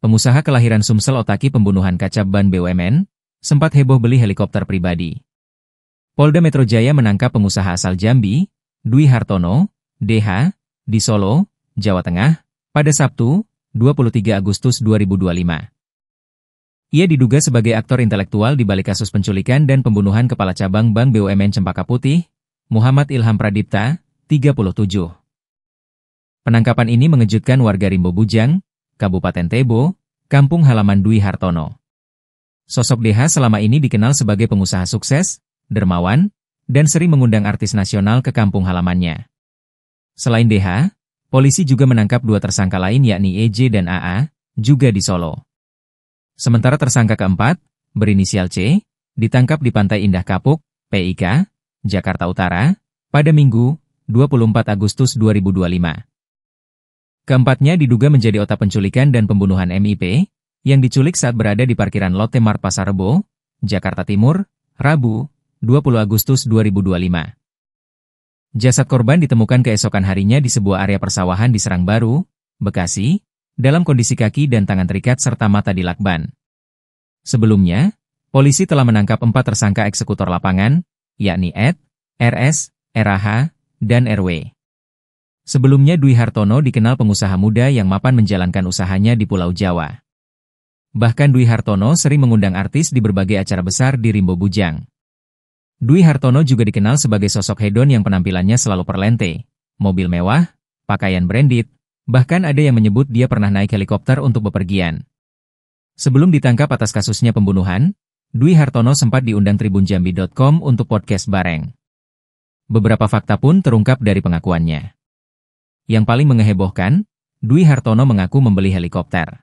pengusaha kelahiran Sumsel otaki pembunuhan kacab ban BUMN, sempat heboh beli helikopter pribadi. Polda Metro Jaya menangkap pengusaha asal Jambi, Dwi Hartono, DH, di Solo, Jawa Tengah, pada Sabtu, 23 Agustus 2025. Ia diduga sebagai aktor intelektual di balik kasus penculikan dan pembunuhan Kepala Cabang Bank BUMN Cempaka Putih, Muhammad Ilham Pradipta, 37. Penangkapan ini mengejutkan warga Rimbo Bujang, Kabupaten Tebo, kampung halaman Dwi Hartono. Sosok DH selama ini dikenal sebagai pengusaha sukses, dermawan, dan sering mengundang artis nasional ke kampung halamannya. Selain DH, polisi juga menangkap 2 tersangka lain yakni EJ dan AA, juga di Solo. Sementara tersangka keempat, berinisial C, ditangkap di Pantai Indah Kapuk, PIK, Jakarta Utara, pada Minggu, 24 Agustus 2025. Keempatnya diduga menjadi otak penculikan dan pembunuhan MIP, yang diculik saat berada di parkiran Lotte Mart Pasar Rebo, Jakarta Timur, Rabu, 20 Agustus 2025. Jasad korban ditemukan keesokan harinya di sebuah area persawahan di Serang Baru, Bekasi, dalam kondisi kaki dan tangan terikat serta mata dilakban. Sebelumnya, polisi telah menangkap 4 tersangka eksekutor lapangan, yakni Ed, RS, RH, dan RW. Sebelumnya Dwi Hartono dikenal pengusaha muda yang mapan menjalankan usahanya di Pulau Jawa. Bahkan Dwi Hartono sering mengundang artis di berbagai acara besar di Rimbo Bujang. Dwi Hartono juga dikenal sebagai sosok hedon yang penampilannya selalu perlente, mobil mewah, pakaian branded, bahkan ada yang menyebut dia pernah naik helikopter untuk bepergian. Sebelum ditangkap atas kasusnya pembunuhan, Dwi Hartono sempat diundang tribunjambi.com untuk podcast bareng. Beberapa fakta pun terungkap dari pengakuannya. Yang paling mengehebohkan, Dwi Hartono mengaku membeli helikopter.